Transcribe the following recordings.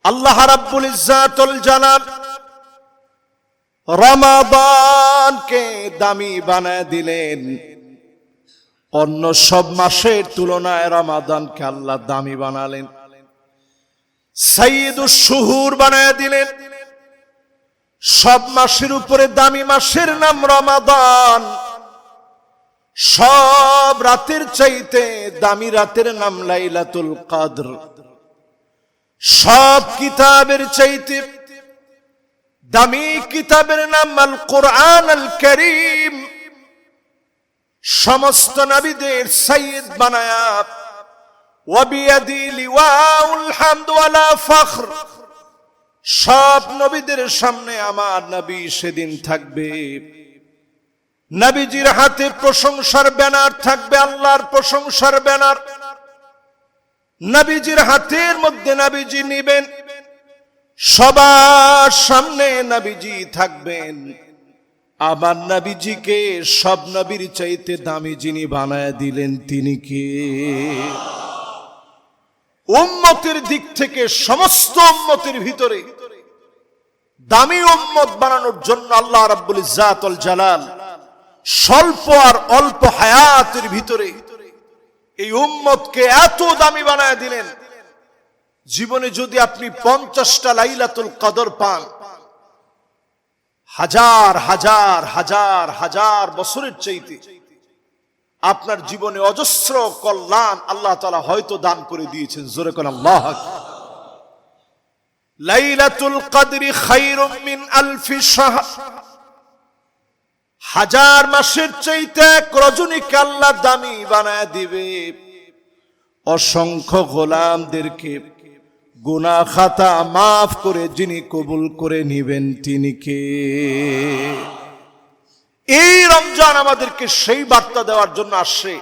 আল্লাহ রাব্বুল ইজ্জাতুল জালাল রমাদানকে দামি বানায় দিলেন। অন্য সব মাসের তুলনায় রমাদানকে আল্লাহ দামি বানালেন, সাইয়্যিদুশ শুহুর বানায় দিলেন। সব মাসের উপরে দামি মাসের নাম রমাদান। সব রাতের চাইতে দামি রাতের নাম লাইলাতুল কদর। সব কিতাবের চাইতে দামি কিতাবের নাম আল কোরআন আল কারীম। সমস্ত নবীদের সাইয়্যিদ বানায়া ওয়া বিয়াদি লিওয়াউল হামদ ওয়ালা ফখর। সব নবীদের সামনে আমার নবী সেদিন থাকবে। নবীজির হাতে প্রশংসার ব্যানার থাকবে, আল্লাহর প্রশংসার ব্যানার। নবীজির হাতের মধ্যে নবীজি নিবেন, সবার সামনে নবীজি থাকবেন। আমার নবীজিকে সব নবীর চাইতে দামি যিনি বানায় দিলেন তিনি কে? উম্মতের দিক থেকে সমস্ত উম্মতের ভিতরে দামি উম্মত বানানোর জন্য আল্লাহ রাব্বুল ইজ্জাতুল জালাল স্বল্প আর অল্প হায়াতের ভিতরে এই উম্মতকে এত দামি বানায় দিলেন। জীবনে যদি আপনি 50টা লাইলাতুল কদর পান, হাজার হাজার হাজার হাজার বছরের চাইতে আপনার জীবনে অজস্র কল্যাণ আল্লাহ তাআলা হয়তো দান করে দিয়েছেন। জোরে কোন আল্লাহু আকবার। লাইলাতুল কদরি খায়রুম মিন আলফি শাহর। হাজার মাসের চাইতে এক রজনীকে আল্লাহ দামি বানায় দিবে। অসংখ্য গোলামদেরকে গুনাহ খাতা মাফ করে যিনি কবুল করে নিবেন তিনি কে? এই রমজান আমাদেরকে সেই বার্তা দেওয়ার জন্য আসছে।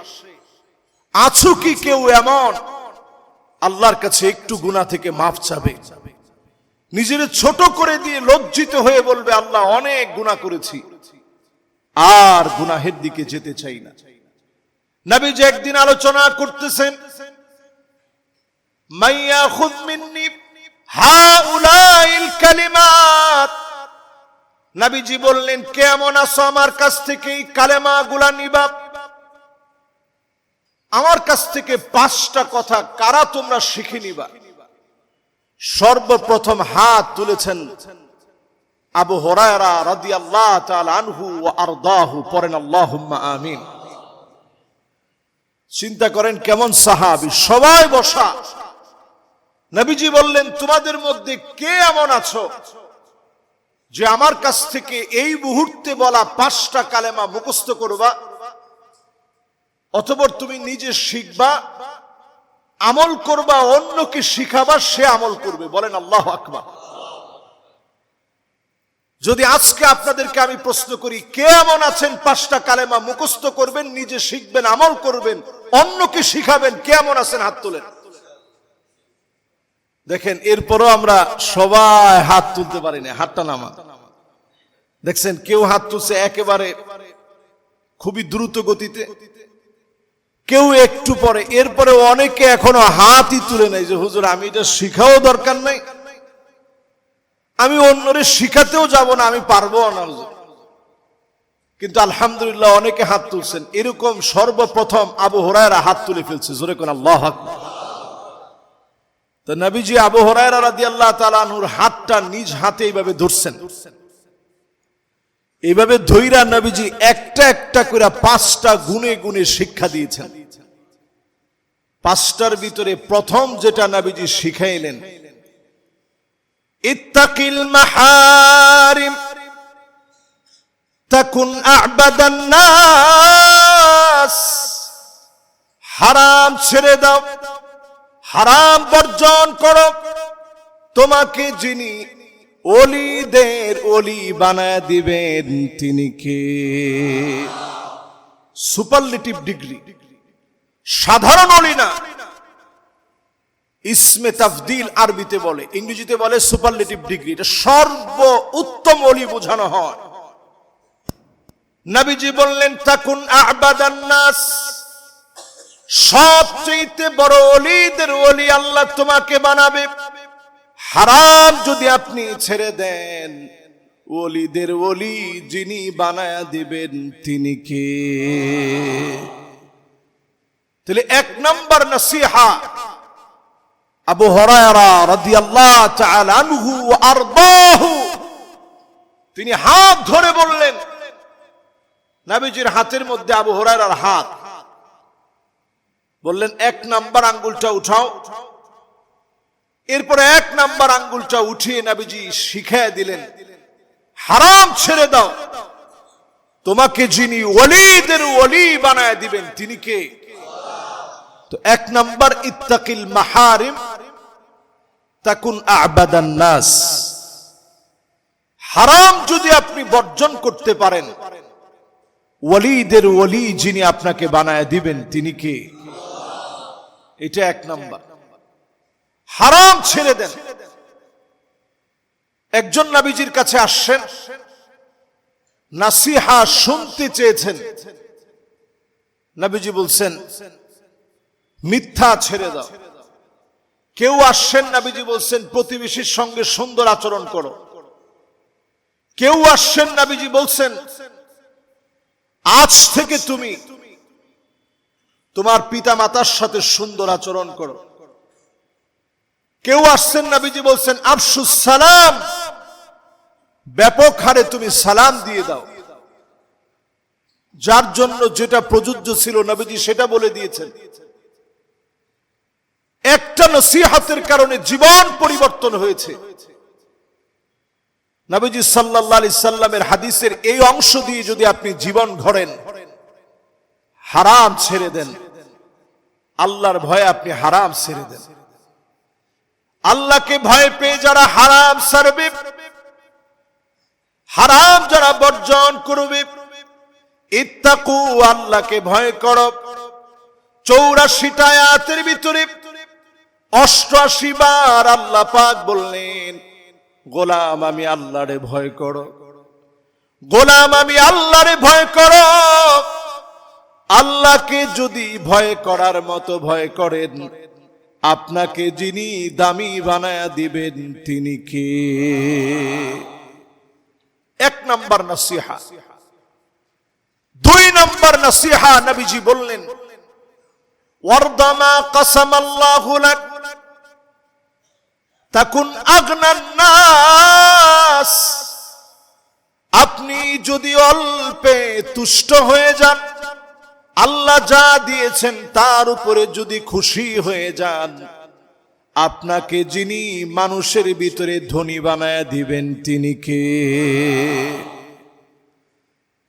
আছো কি কেউ এমন আল্লাহর কাছে একটু গুনাহ থেকে মাফ চাবে, নিজের ছোট করে দিয়ে লজ্জিত হয়ে বলবে আল্লাহ অনেক গুনাহ করেছি, আর গুনাহের দিকে যেতে চাই না। নবীজি একদিন আলোচনা করতেছেন, মাইয়া খুদ মিন্নি হাউলাইল কালিমাত। নবীজি বললেন, কেমন আছো আমার কাছ থেকে এই কালেমাগুলা নিবা। আমার কাছ থেকে 5টা কথা কারা তোমরা শিখে নিবা। সর্বপ্রথম হাত তুলেছেন আবু হুরায়রা রাদিয়াল্লাহু তাআলা আনহু ওয়া আরদাহু। পড়েন আল্লাহুম্মা আমিন। চিন্তা করেন কেমন সাহাবী, সবাই বসা। নবীজি বললেন, তোমাদের মধ্যে কে এমন আছো যে আমার কাছ থেকে এই মুহূর্তে বলা 5টা কালেমা মুখস্থ করবা, অতঃপর তুমি নিজে শিখবা, আমল করবা, অন্যকে শিখাবা, সে আমল করবে। বলেন আল্লাহু আকবার। যদি আজকে আপনাদেরকে আমি প্রশ্ন করি, কে এমন আছেন 5টা কালেমা মুখস্থ করবেন, নিজে শিখবেন, আমল করবেন, অন্যকে শিখাবেন, কে এমন আছেন? হাত তোলেন। দেখেন এরপরও আমরা সবাই হাত তুলতে পারি না, হাতটা নামা। দেখছেন কেউ হাত তুলছে একেবারে খুবই দ্রুত গতিতে, কেউ একটু পরে। এরপরে অনেকে এখনো হাতই তুলে নাই যে হুজুর আমি এটা শিখাও দরকার নাই, আমি অন্যরে শিখাতেও যাব না, আমি পারবো না হুজুর। কিন্তু আলহামদুলিল্লাহ অনেকে হাত তুলছেন। এরকম সর্বপ্রথম আবু হুরায়রা হাত তুলে ফেলছে। জোরে কোন আল্লাহু আকবার। তো নবীজি আবু হুরায়রা রাদিয়াল্লাহু তাআলা আনহুর হাতটা নিজ হাতে এইভাবে ধরছেন। এইভাবে ধইরা নবীজি একটা একটা করে 5টা গুণে গুণে শিক্ষা দিয়েছেন। 5টার ভিতরে প্রথম যেটা নবীজি শিখাইলেন, ইত্তাকিল মাহারিম তাকুন আ'বাদান নাস। হারাম ছেড়ে দাও, হারাম বর্জন করো, তোমাকে যিনি ওলিদের ওলি বানায় দিবেন তিনি কে? সুপারলেটিভ ডিগ্রি, সাধারণ ওলি না। ইসমে তাফদিল আরবিতে বলে, ইংরেজিতে বলে সুপারলেটিভ ডিগ্রি। এটা সর্ব উত্তম ওলি বোঝানো হয়। নবীজি বললেন তাকুন আ'বাদান নাস, সবচেয়ে বড় ওলিদের ওলি আল্লাহ তোমাকে বানাবে। হারাম যদি আপনি ছেড়ে দেন, ওলিদের ওলি যিনি বানায়া দিবেন তিনি কে? তাহলে এক নাম্বার নসিহা, আবু হুরায়রা রাদিয়াল্লাহু তাআলা আনহু ওয়া আরদাহু তিনি হাত ধরে বললেন, নবীজির হাতের মধ্যে আবু হুরায়রার হাত, বললেন এক নাম্বার আঙ্গুলটা উঠাও। এরপরে এক নাম্বার আঙ্গুলটা উঠিয়ে নবীজি শিখিয়ে দিলেন, হারাম ছেড়ে দাও, তোমাকে যিনি ওলিদের ওলি বানায় দিবেন তিনি কে? তো এক নাম্বার, ইত্তাকিল মাহারিম তাকুন আ'বাদান নাস। হারাম যদি আপনি বর্জন করতে পারেন, ওলিদের ওলি যিনি আপনাকে বানায় দিবেন তিনি কে? এটা এক নাম্বার। হারাম ছেড়ে দেন। একজন নবীজির কাছে আসছেন, নাসিহা শুনতে চেয়েছেন। নবীজি বলছেন মিথ্যা ছেড়ে দাও। কেউ আসছেন, নবীজি বলছেন প্রতিবেশীর সঙ্গে সুন্দর আচরণ করো। কেউ আসছেন, নবীজি বলছেন আজ থেকে তুমি তোমার পিতা মাতার সাথে সুন্দর আচরণ করো। কেউ আসছেন, নবীজি বলছেন আফশুস সালাম, ব্যাপক হারে তুমি সালাম দিয়ে দাও। যার জন্য যেটা প্রযোজ্য ছিল নবীজি সেটা বলে দিয়েছেন। একটা নসিহতের কারণে জীবন পরিবর্তন হয়েছে। নবীজি সাল্লাল্লাহু আলাইহি সাল্লামের হাদিসের এই অংশ দিয়ে যদি আপনি জীবন গড়েন, হারাম ছেড়ে দেন, আল্লাহর ভয়ে আপনি হারাম ছেড়ে দেন। আল্লাহকে ভয় পেয়ে যারা হারাম ছাড়বে, হারাম যারা বর্জন করবে, ইত্তাকু, আল্লাহকে ভয় করো। 84টা আয়াতের ভিতরে 88 বার আল্লাহ পাক বললেন, গোলাম আমি আল্লাহরে ভয় করো, গোলাম আমি আল্লাহরে ভয় করো। আল্লাহকে যদি ভয় করার মতো ভয় করেন, আপনাকে যিনি দামি বানায়া দিবেন তিনি কে? এক নাম্বার নসিহা। 2 নাম্বার নসিহা, নবীজি বললেন ওয়ারদামা কাসামাল্লাহু লাক তাকুন আগনান নাস। আপনি যদি অল্পে তুষ্ট হয়ে যান, আল্লাহ যা দিয়েছেন তার উপরে যদি খুশি হয়ে যান, আপনাকে যিনি মানুষের ভিতরে ধনী বানায় দিবেন তিনি কে?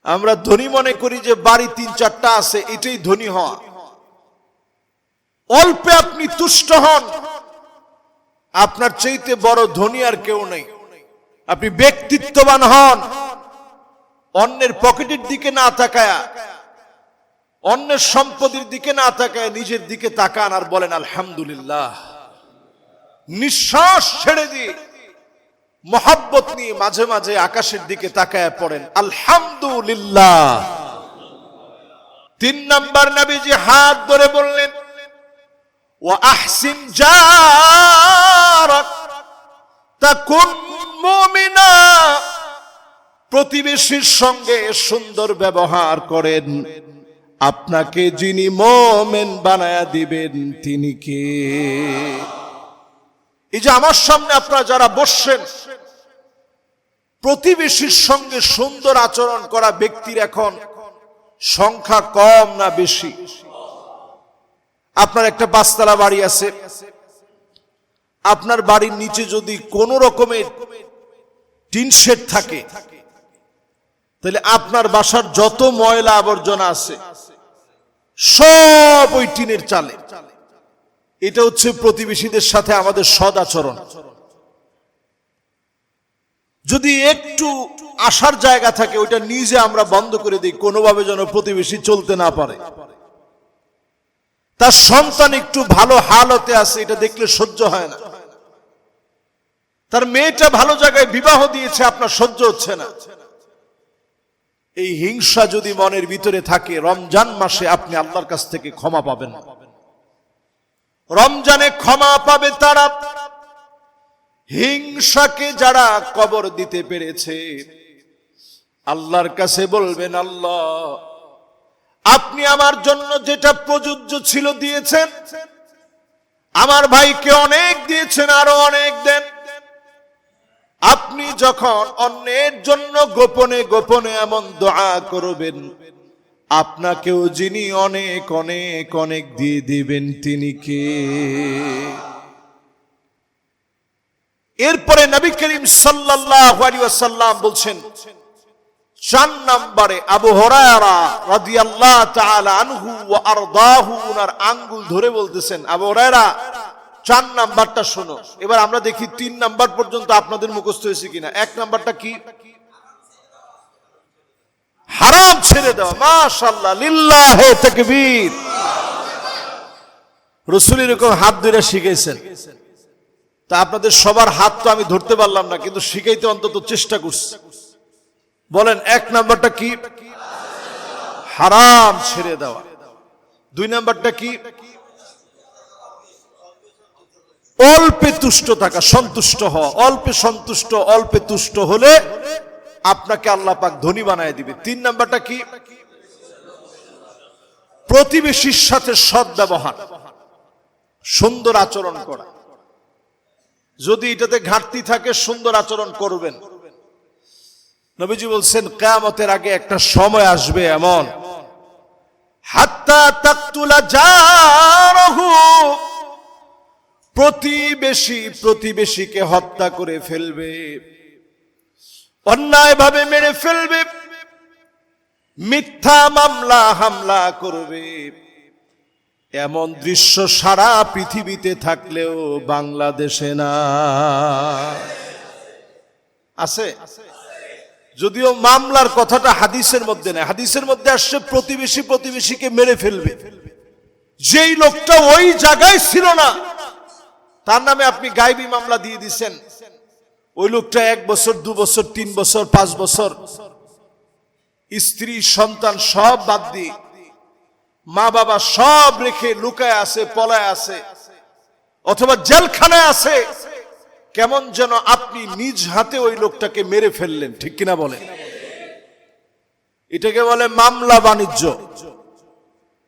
আমরা ধনী মনে করি যে বাড়ি 3-4টা আছে, এটাই ধনী হওয়া। অল্পে আপনি তুষ্ট হন, আপনার চাইতে বড় ধনী আর কেউ নেই। আপনি ব্যক্তিত্ববান হন, অন্যের পকেটের দিকে না তাকায়া, অন্যের সম্পদের দিকে না তাকায় নিজের দিকে তাকান আর বলেন আলহামদুলিল্লাহ। নিঃশ্বাস ছেড়ে দিয়ে মহব্বত নিয়ে মাঝে মাঝে আকাশের দিকে তাকায় পড়েন আলহামদুলিল্লাহ। 3 নাম্বার, নবীজি হাত ধরে বললেন ওয়া আহসিন জারাক তাকুন মুমিনা। প্রতিবেশীর সঙ্গে সুন্দর ব্যবহার করেন, আপনাকে যিনি মুমিন বানায়া দিবেন তিনি কে? এই যে আমার সামনে আপনারা যারা বসছেন, প্রতিবেশীর সঙ্গে সুন্দর আচরণ করা ব্যক্তির এখন সংখ্যা কম না বেশি? আপনার একটা 5তলা বাড়ি আছে, আপনার বাড়ির নিচে যদি কোনো রকমের টিন শেড থাকে, তাহলে আপনার বাসার যত ময়লা আবর্জনা আছে সব ওই টিনের চালে। এটা হচ্ছে প্রতিবেশীদের সাথে আমাদের সদ আচরণ। যদি একটু আসার জায়গা থাকে, ওইটা নিজে আমরা বন্ধ করে দিই, কোনোভাবে যেন প্রতিবেশী চলতে না পারে। তার সন্তান একটু ভালো হালতে আছে, এটা দেখলে সহ্য হয় না। তার মেয়েটা ভালো জায়গায় বিবাহ দিয়েছে, আপনার সহ্য হচ্ছে না। এই হিংসা যদি মনের ভিতরে থাকে, রমজান মাসে আপনি আল্লাহর কাছ থেকে ক্ষমা পাবেন। রমজানে ক্ষমা পাবে তারা হিংসাকে যারা কবর দিতে পেরেছে, আল্লাহর কাছে বলবেন, আল্লাহ আপনি আমার জন্য যেটা প্রযোজ্য ছিল দিয়েছেন, আমার ভাইকে অনেক দিয়েছেন, আরো অনেক দেন। আপনি যখন অন্যের জন্য গোপনে গোপনে এমন দোয়া করবেন, আপনাকেও যিনি অনেক অনেক অনেক দিয়ে দিবেন তিনি কে? এরপরে নবী করিম সাল্লাল্লাহু আলাইহি ওয়াসাল্লাম বলছেন, 4 নম্বরে আবু হুরায়রা রাদিয়াল্লাহু তাআলা আনহু ওয়া আরদাহু, উনার আঙ্গুল ধরে বলতেছেন, আবু হুরায়রা 4 নাম্বারটা শোনো। এবার আমরা দেখি 3 নাম্বার পর্যন্ত আপনাদের মুখস্থ হয়েছে কিনা। 1 নাম্বারটা কি? হারাম ছেড়ে দেওয়া। মাশাআল্লাহ, লিল্লাহে তাকবীর। রাসূল এরকম হাত ধরে শিখাইছেন, তা আপনাদের সবার হাত তো আমি ধরতে পারলাম না, কিন্তু শিখাইতে অন্তত চেষ্টা করছি। বলেন 1 নাম্বারটা কি? হারাম ছেড়ে দেওয়া। 2 নাম্বারটা কি? অল্পে তুষ্ট থাকা, সন্তুষ্ট হওয়া। অল্পে সন্তুষ্ট, অল্পে তুষ্ট হলে আপনাকে আল্লাহ পাক ধনী বানায় দিবে। 3 নাম্বারটা কি? প্রতিবেশীর সাথে সৎ ব্যবহার, সুন্দর আচরণ করা। যদি এটাতে ঘাটতি থাকে, সুন্দর আচরণ করবেন। নবীজি বলছেন, কিয়ামতের আগে একটা সময় আসবে এমন, হাত্তা তাকতুলা জারহু, প্রতিবেশী প্রতিবেশীকে হত্যা করে ফেলবে, অন্যায়ভাবে মেরে ফেলবে, মিথ্যা মামলা হামলা করবে। এমন দৃশ্য সারা পৃথিবীতে থাকলেও বাংলাদেশে না। আছে? যদিও মামলার কথাটা হাদিসের মধ্যে নেই, হাদিসের মধ্যে আসছে প্রতিবেশী প্রতিবেশীকে মেরে ফেলবে। যেই লোকটা ওই জায়গায় ছিল না, তার নামে আপনি গায়েবী মামলা দিয়ে দিচ্ছেন। ওই লোকটা 1 বছর, 2 বছর, 3 বছর, 5 বছর স্ত্রী সন্তান সব বাদ দিয়ে, মা বাবা সব রেখে লুকায় আছে, পলায় আছে, অথবা জেলখানায় আছে। কেমন যেন আপনি নিজ হাতে ওই লোকটাকে মেরে ফেললেন, ঠিক কিনা বলেন? এটাকে বলে মামলা বাণিজ্য।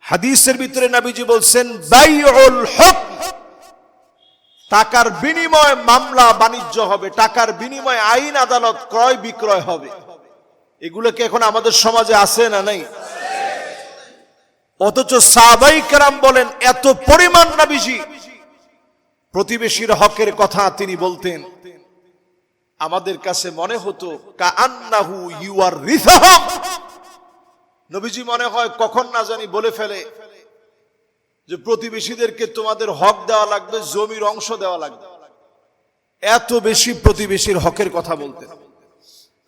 হাদিসের ভিতরে নবীজি বলছেন, বাইউল হুকম, টাকার বিনিময়ে মামলা বাণিজ্য হবে, টাকার বিনিময়ে আইন আদালত ক্রয় বিক্রয় হবে। এগুলো কি এখন আমাদের সমাজে আছে না নাই? অথচ সাহাবায়ে কেরাম বলেন, এত পরিমাণ নবীজি প্রতিবেশীর হকের কথা তিনি বলতেন, আমাদের কাছে মনে হতো কাআন্নাহু ইউয়ারিসুহুম, নবীজি মনে হয় কখন না জানি বলে ফেলে যে প্রতিবেশীদেরকে তোমাদের হক দেওয়া লাগবে, জমির অংশ দেওয়া লাগবে। এত বেশি প্রতিবেশীর হকের কথা বলতেন।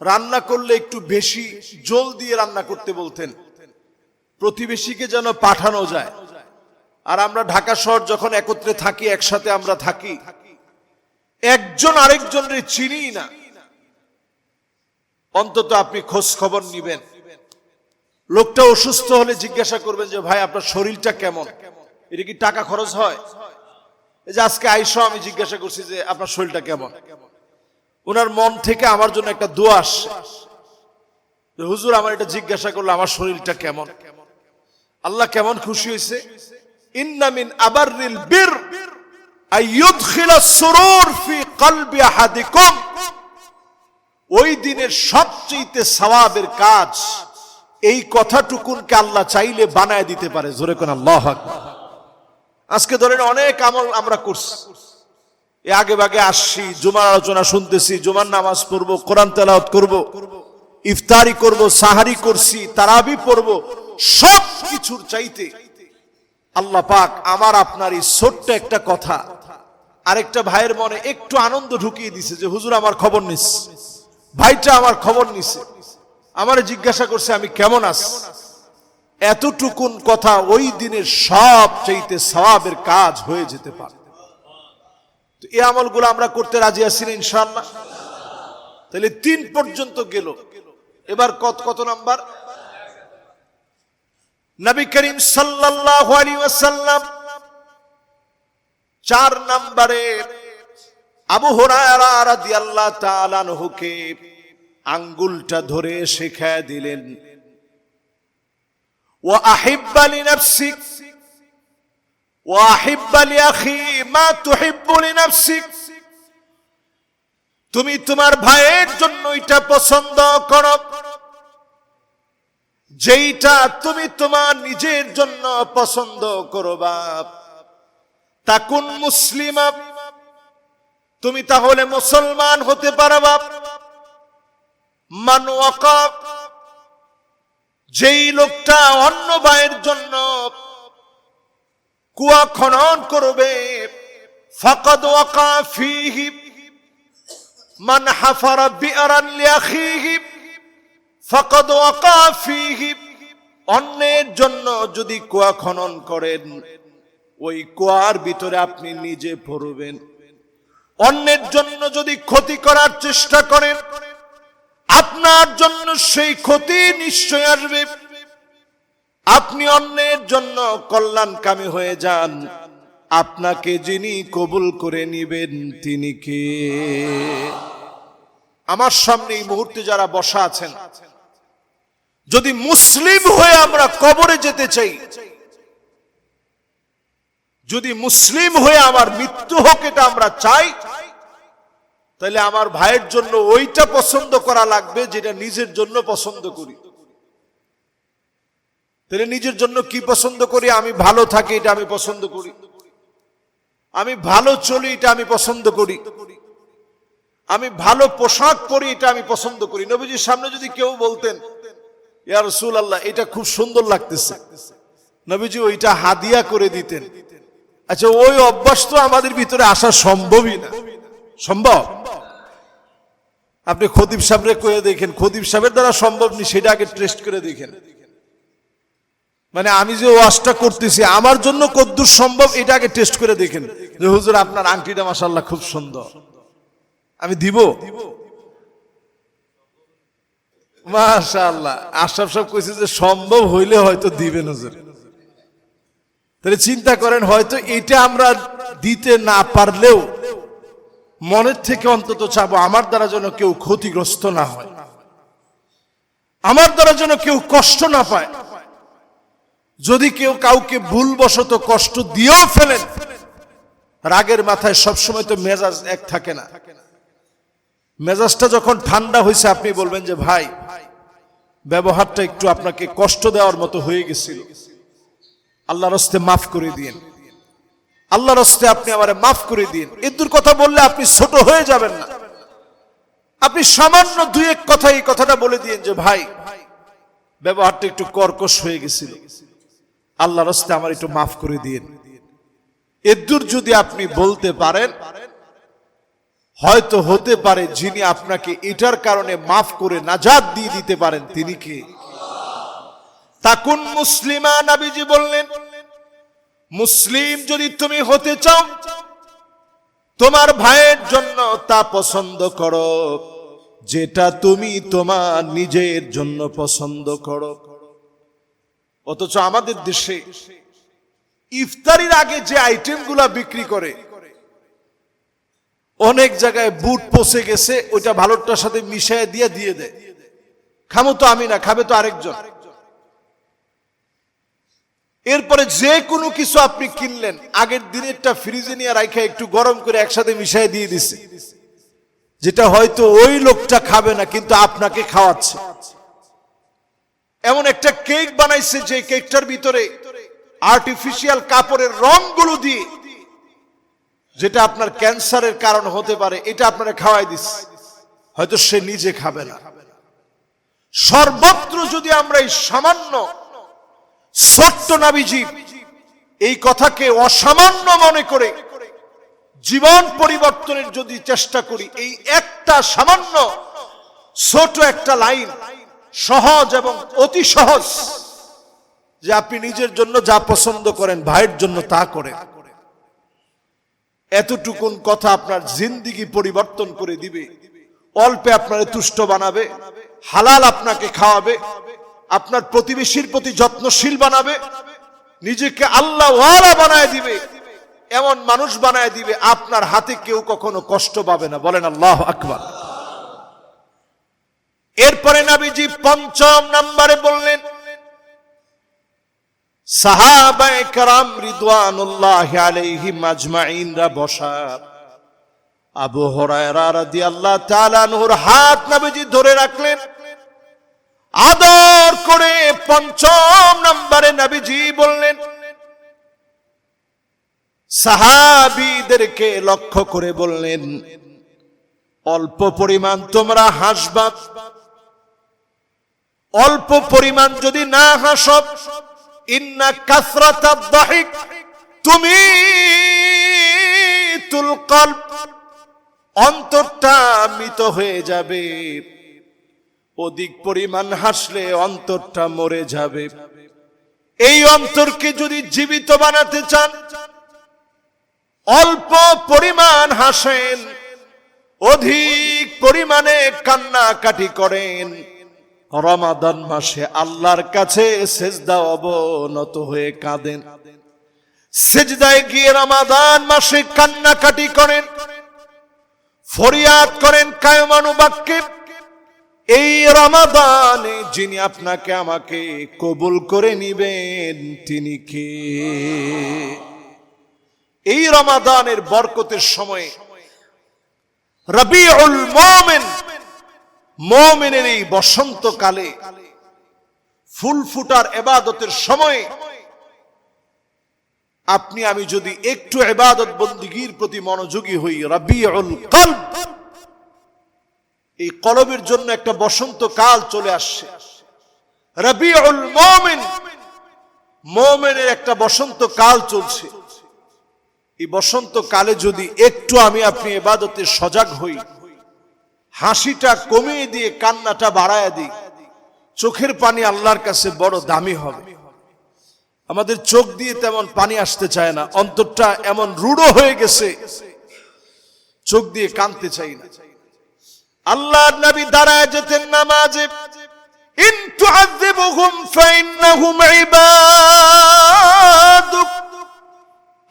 রান্না করলে একটু বেশি জল দিয়ে রান্না করতে বলতেন, প্রতিবেশীকে যেন পাঠানো যায়। আর আমরা ঢাকা শহর যখন একত্রে থাকি, একসাথে আমরা থাকি, একজন আরেকজনের চিনি না, অন্তত আপনি খোঁজ খবর নিবেন। লোকটা অসুস্থ হলে জিজ্ঞাসা করবেন যে ভাই আপনার শরীরটা কেমন, এটা কি টাকা খরচ হয়? এই যে আজকে আইসা আমি জিজ্ঞাসা করছি যে আপনার শরীরটা কেমন, ওনার মন থেকে আমার জন্য একটা দোয়া আসছে, হুজুর আমার এটা জিজ্ঞাসা করলো আমার শরীরটা কেমন। আল্লাহ কেমন খুশি হয়েছে, ইন্না মিন আবাররিল বির আইয়ুদখিলাস সুরুর ফি কলবি আহাদিকুম, ওই দিনের সবচেয়ে সওয়াবের কাজ এই কথাটুকুনকে আল্লাহ চাইলে বানায় দিতে পারে। জোরে কোন আল্লাহু আকবার। আজকে ধরেন অনেক আমল আমরা করছি, এ আগে ভাগে আসছি, জুমার আলোচনা শুনতেছি, জুমার নামাজ পড়বো, কোরআন তেলাওয়াত করব, ইফতারি করব, সাহারি করছি, তারাবি পড়ব, সব কিছুর চাইতে আল্লাহ পাক আমার আপনার এই ছোট্ট একটা কথা আরেকটা ভাইয়ের মনে একটু আনন্দ ঢুকিয়ে দিছে যে হুজুর আমার খবর নিচ্ছে, ভাইটা আমার খবর নিছে, আমারে জিজ্ঞাসা করছে আমি কেমন আছি। এতটুকুন কথা ওই দিনের সব চাইতে সওয়াবের কাজ হয়ে যেতে পারে। তো এই আমলগুলো আমরা করতে রাজি আছি না ইনশাআল্লাহ? তাহলে 3 পর্যন্ত গেল। এবার কত নাম্বার? নবী করিম সাল্লাল্লাহু আলাইহি ওয়াসাল্লাম 4 নম্বরে আবু হুরায়রা রাদিয়াল্লাহু তাআলা আনহুকে আঙ্গুলটা ধরে শিখিয়ে দিলেন, ওয়া আহিব্বা লিনাফসিক ওয়া আহিব্বা লিআখি মা তুহিব্বু লিনাফসিক। তুমি তোমার ভাইয়ের জন্য এটা পছন্দ করো যেইটা তুমি তোমার নিজের জন্য পছন্দ করবা। তাকুন মুসলিমা, তুমি তাহলে মুসলমান হতে পারবা। মান ওয়াকা, যেই লোকটা অন্য ভাইয়ের জন্য কুয়া খনন করবে, ফাকাদ ওয়াকা ফীহি। মান হাফারা বিআরান লিআখিহি ফাকাদ ওয়াকা ফীহি। অন্যের জন্য যদি কুয়া খনন করেন, ওই কুয়ার ভিতরে আপনি নিজে পড়বেন। অন্যের জন্য যদি ক্ষতি করার চেষ্টা করেন, আপনার জন্য সেই ক্ষতি নিশ্চয় আসবে। আপনি অন্যের জন্য কল্যাণকামী হয়ে যান, আপনাকে যিনি কবুল করে নিবেন তিনি কে? আমার সামনে এই মুহূর্তে যারা বসা আছেন, যদি মুসলিম হয়ে আমরা কবরে যেতে চাই, যদি মুসলিম হয়ে আমার মৃত্যু হোক এটা আমরা চাই, তাহলে আমার ভাইয়ের জন্য ওইটা পছন্দ করা লাগবে যেটা নিজের জন্য পছন্দ করি। তাহলে নিজের জন্য কি পছন্দ করি? আমি ভালো থাকি, এটা আমি পছন্দ করি। আমি ভালো চলি, এটা আমি পছন্দ করি। আমি ভালো পোশাক পরি, এটা আমি পছন্দ করি। নবীজির সামনে যদি কেউ বলতেন, ইয়া রাসূলুল্লাহ এটা খুব সুন্দর লাগতেছে, নবীজি ওইটা হাদিয়া করে দিতেন। আচ্ছা, ওই অভ্যাস তো আমাদের ভিতরে আসা সম্ভবই না। সম্ভব? আপনি খতিব সাহেবরে কয়ে দেখেন, খতিব সাহেবের দ্বারা সম্ভব নি, সেটা আগে টেস্ট করে দেখেন। মানে আমি যে ওয়াজটা করতেছি আমার জন্য কদ্দুর সম্ভব এটা আগে টেস্ট করে দেখেন, যে হুজুর আপনার আংটিটা মাশাআল্লাহ খুব সুন্দর, আমি দিব? মাশাআল্লাহ, আশরাফ সাহেব কইছে যে সম্ভব হইলে হয়তো দিবেন হুজুর। তাহলে চিন্তা করেন, হয়তো এটা আমরা দিতে না পারলেও মনের থেকে অন্তত চাবো আমার দ্বারা যেন কেউ ক্ষতিগ্রস্ত না হয়, আমার দ্বারা যেন কেউ কষ্ট না পায়। যদি কেউ কাউকে ভুলবশত কষ্ট দিয়েও ফেলেন, রাগের মাথায় সবসময় তো মেজাজ এক থাকে না। মেজাজটা যখন ঠান্ডা হয়েছে আপনি বলবেন যে ভাই ব্যবহারটা একটু আপনাকে কষ্ট দেওয়ার মতো হয়ে গেছিল, আল্লাহর রাস্তে মাফ করে দিন, আল্লাহর রাস্তে আপনি আমারে মাফ করে দিন। এদুর কথা বললে আপনি ছোট হয়ে যাবেন না। আপনি সামান্য দুই এক কথা এই কথাটা বলে দিন যে ভাই ব্যবহারটা একটু কর্কশ হয়ে গেছিল, আল্লাহর রাস্তে আমার একটু মাফ করে দিন। এদুর যদি আপনি বলতে পারেন, হয়তো হতে পারে যিনি আপনাকে এটার কারণে মাফ করে নাজাত দিয়ে দিতে পারেন তিনি কে? তাকুন মুসলিমা, নবীজি বললেন মুসলিম যদি তুমি হতে চাও, তোমার ভাইয়ের জন্য তা পছন্দ করো যেটা তুমি তোমার নিজের জন্য পছন্দ করো। অথচ আমাদের দেশে ইফতারির আগে যে আইটেমগুলা বিক্রি করে, অনেক জায়গায় বুট পচে গেছে, ওইটা ভালোটার সাথে মিশিয়ে দিয়ে দেয়। খামো তো আমি না, খাবে তো আরেকজন। এরপরে যে কোনো কিছু আপনি কিনলেন, আগের দিনেরটা ফ্রিজে নিয়ে রাখা একটু গরম করে একসাথে মিশিয়ে দিয়ে দিছে, যেটা হয়তো ওই লোকটা খাবে না কিন্তু আপনাকে খাওয়াচ্ছে। এমন একটা কেক বানাইছে যে কেকটার ভিতরে আর্টিফিশিয়াল কাপড়ের রংগুলো দিয়ে, যেটা আপনার ক্যান্সারের কারণ হতে পারে, এটা আপনারা খাওয়াই দিচ্ছে, হয়তো সে নিজে খাবে না। সর্বত্র যদি আমরা এই সামান্য ছোট্ট নবীজি এই কথাকে অসামান্য মনে করে জীবন পরিবর্তনের যদি চেষ্টা করি, এই একটা সামান্য ছোট একটা লাইন, সহজ এবং অতি সহজ, যে আপনি নিজের জন্য যা পছন্দ করেন ভাইয়ের জন্য তা করেন, এতটুকুন কথা আপনার জিন্দেগি পরিবর্তন করে দিবে। অল্পে আপনাকে তুষ্ট বানাবে, হালাল আপনাকে খাওয়াবে, আপনার প্রতিবেশীর প্রতি যত্নশীল বানাবে, নিজেকে আল্লাহ ওয়ালা বানায় দিবে। এমন মানুষ বানায় দিবে আপনার হাতে কেউ কখনো কষ্ট পাবে না। বলেন আল্লাহু আকবার। এরপরে নবীজি পঞ্চম নম্বরে বললেন, সাহাবায়ে কেরাম রিদওয়ানুল্লাহি আলাইহিম আজমাইনরা বসা, আবু হুরায়রা রাদিয়াল্লাহু তাআলা আনহুর হাত নবীজি ধরে রাখলেন, আদর করে পঞ্চম নম্বরে নবীজি বললেন, সাহাবীদেরকে লক্ষ্য করে বললেন, অল্প পরিমাণ তোমরা হাসবা, অল্প পরিমাণ যদি না হাসো, ইন্না কাসরাতাদ দাহিক তুমিতুল কলব, অন্তরটা মৃত হয়ে যাবে, অধিক পরিমাণ হাসলে অন্তরটা মরে যাবে। এই অন্তরকে যদি জীবিত বানাতে চান, অল্প পরিমাণ হাসেন, অধিক পরিমাণে কান্নাকাটি করেন। রমাদান মাসে আল্লাহর কাছে সেজদা অবনত হয়ে কাঁদেন, সেজদায় গিয়ে রমাদান মাসে কান্নাকাটি করেন, ফরিয়াদ করেন কায়মানুবাক্যে, এই রমাদানে যিনি আপনাকে আমাকে কবুল করে নিবেন তিনি কে? এই রমাদানের বরকতের সময়ে রবিউল মুমিন, মুমিনের এই বসন্তকালে ফুল ফুটার ইবাদতের সময় আপনি আমি যদি একটু ইবাদত বন্দেগীর প্রতি মনোযোগী হই, রবিউল কলব, এই কলবের জন্য একটা বসন্তকাল চলে আসছে। রবিউল মুমিন, মুমিনের একটা বসন্তকাল চলছে। এই বসন্তকালে যদি একটু আমি আপনি ইবাদতে সজাগ হই, হাসিটা কমিয়ে দিয়ে কান্নাটা বাড়ায় দিই, চোখের পানি আল্লাহর কাছে বড় দামি হবে। আমাদের চোখ দিয়ে তেমন পানি আসতে চায় না, অন্তরটা এমন রূঢ় হয়ে গেছে, চোখ দিয়ে কাঁদতে চাই না। আল্লাহর নবী দাঁড়ায় যেতেন নামাজে, ইন তুআযিবুহুম ফাইন্নাহুম ইবাদুক,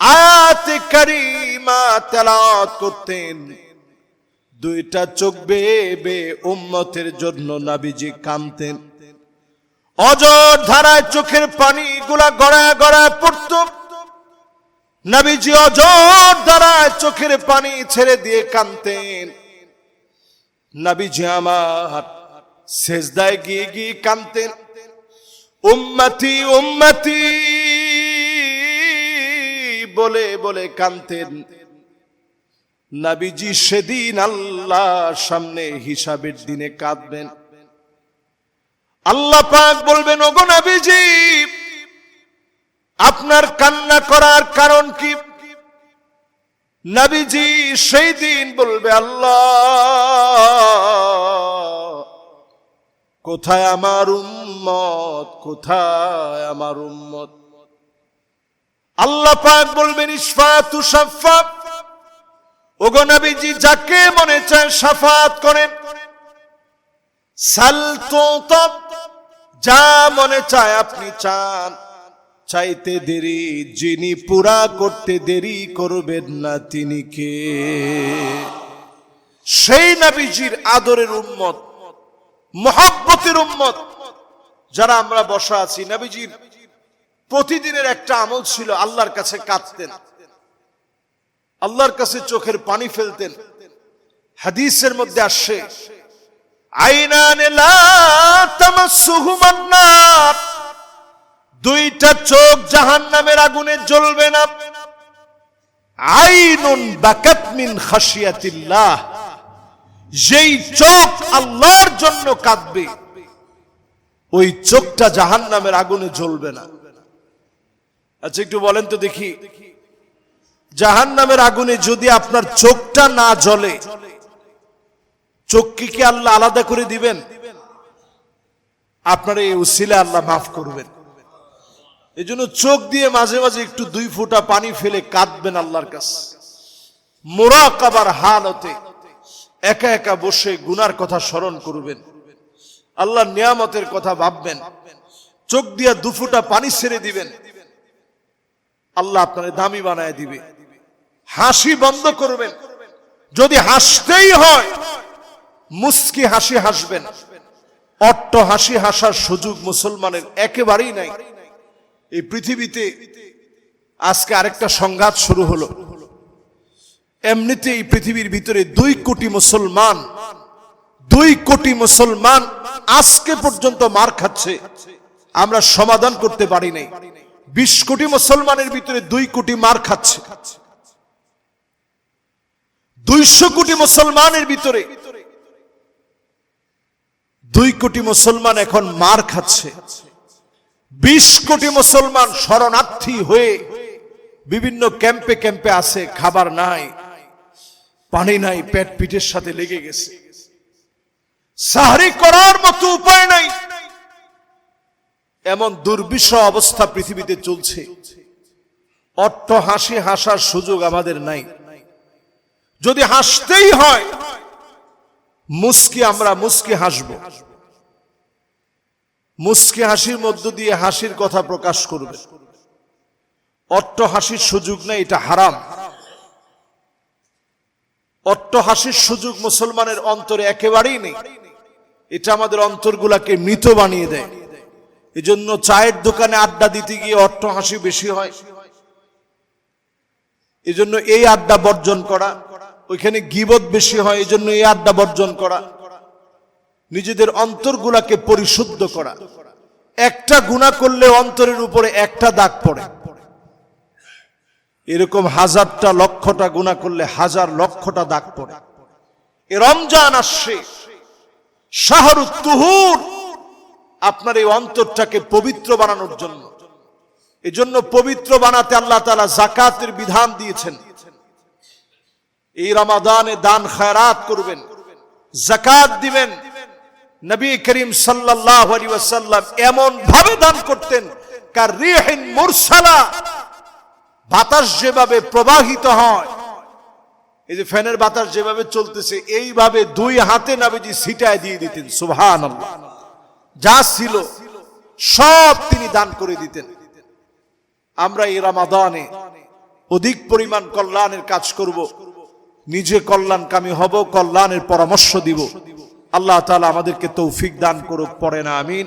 আয়াতে কারীমা তেলাওয়াত করতেন। দুইটা চোখ বেয়ে বেয়ে উম্মতের জন্য নবীজি কাঁদতেন, অজর ধারায় চোখের পানি গুলা গড়ায় গড়ায় পড়ত। নবীজি অজর ধারায় চোখের পানি ছেড়ে দিয়ে কাঁদতেন। নবীজি আমার সেজদায় গিয়ে গিয়ে কাঁদতেন, উম্মতি উম্মতি বলে বলে কাঁদতেন। নবীজি সেদিন আল্লাহর সামনে হিসাবের দিনে কাঁদবেন। আল্লাহ পাক বলবেন, ওগো নবীজি, আপনার কান্না করার কারণ কি? নবীজি সেই দিন বলবে, আল্লাহ, কোথায় আমার উম্মত, কোথায় আমার উম্মত? আল্লাহ পাক বলবেন, ইশফাতু শাফা, ওগো নবীজি, যাকে মনে চায় শাফাত করেন। সাল তুতাব, যা মনে চায় আপনি চান। চাইতে দেরি, যিনি পুরা করতে দেরি করবেন না তিনি কে? সেই নবীজির আদরের উম্মত, মুহাব্বতের উম্মত যারা আমরা বসা আছি। নবীজির প্রতিদিনের একটা আমল ছিল, আল্লাহর কাছে কাঁদতেন, আল্লাহর কাছে চোখের পানি ফেলতেন। হাদিসের মধ্যে আসছে, আইনানে লা তামাসসুহুমান নার, দুইটা চোখ জাহান্নামের আগুনে জ্বলবে না। আইনুন বাকাত মিন খাশিয়াতিল্লাহ, যেই চোখ আল্লাহর জন্য কাঁদবে ওই চোখটা জাহান্নামের আগুনে জ্বলবে না। আচ্ছা একটু বলেন তো দেখি, জাহান্নামের আগুনে যদি আপনার চোখটা না জ্বলে, চোখকে কি আল্লাহ আলাদা করে দিবেন? আপনার এই উসিলা আল্লাহ মাফ করবেন। এই জন্য চোখ দিয়ে মাঝে মাঝে একটু 2 ফোঁটা পানি ফেলে কাঁদবেন আল্লাহর কাছে। মুরাকাবার হালতে একা একা বসে গুনার কথা স্মরণ করবেন, আল্লাহর নিয়ামতের কথা ভাববেন, চোখ দিয়ে 2 ফোঁটা পানি ছেড়ে দিবেন, আল্লাহ আপনার দামি বানায় দিবে। হাসি বন্ধ করবেন। যদি হাসতেই হয় মুস্কি হাসি হাসবেন। অট্ট হাসি হাসার সুযোগ মুসলমানের একেবারেই নাই। এই পৃথিবীতে আজকে আরেকটা সংঘাত শুরু হলো। এমনিতে এই পৃথিবীর ভিতরে 2 কোটি মুসলমান আজকে পর্যন্ত মার খাচ্ছে, আমরা সমাধান করতে পারি নাই। 20 কোটি মুসলমানের ভিতরে 2 কোটি মার খাচ্ছে। 200 কোটি মুসলমানের ভিতরে 2 কোটি মুসলমান এখন মার খাচ্ছে। 20 কোটি মুসলমান শরণার্থী হয়ে বিভিন্ন ক্যাম্পে ক্যাম্পে আছে, খাবার নাই, পানি নাই, পেট পিঠের সাথে লেগে গেছে, সাহরি করার মতো উপায় নাই। এমন দুর্বিষহ অবস্থা পৃথিবীতে চলছে। অট্ট হাসি হাসার সুযোগ আমাদের নাই। যদি হাসতেই হয় আমরা মুস্কি হাসব। মুস্কি হাসির মধ্য দিয়ে হাসির কথা প্রকাশ করবে। অট্ট হাসির সুযোগ নেই, এটা হারাম। অট্ট হাসির সুযোগ মুসলমানের অন্তরে একেবারেই নেই। এটা আমাদের অন্তরগুলাকে মৃত বানিয়ে দেয়। এজন্য চায়ের দোকানে আড্ডা দিতে গিয়ে অট্ট হাসি বেশি হয়। এজন্য এই আড্ডা বর্জন করা। ওইখানে গীবত বেশি হয়, এজন্য এই আড্ডা বর্জন করা। নিজেদের অন্তরগুলাকে পরিশুদ্ধ করা। একটা গুনাহ করলে অন্তরের উপরে একটা দাগ পড়ে। এরকম 1000টা লক্ষটা গুনাহ করলে 1000 লক্ষটা দাগ পড়ে। এ রমজান আসছে, শাহরুত তুহুর, আপনার এই অন্তরটাকে পবিত্র বানানোর জন্য। এজন্য পবিত্র বানাতে আল্লাহ তাআলা যাকাতের বিধান দিয়েছেন। এই রমাদানে দান খায়রাত করবেন, যাকাত দিবেন। নবী করিম সাল্লাল্লাহু আলাইহি ওয়াসাল্লাম এমন ভাবে দান করতেন, কার রিহিন মুরসালা, বাতাস যেভাবে প্রবাহিত হয়, এই যে ফ্যানের বাতাস যেভাবে চলতেছে, এইভাবে 2 হাতে নবীজি ছিটায় দিয়ে দিতেন। সুবহানাল্লাহ। যা ছিল সব তিনি দান করে দিতেন। আমরা এই রমাদানে অধিক পরিমাণ কল্যাণের কাজ করব, নিজে কল্যাণকামী হব, কল্যাণের পরামর্শ দিব। আল্লাহ তাআলা আমাদেরকে তৌফিক দান করুক, পড়ে না আমিন।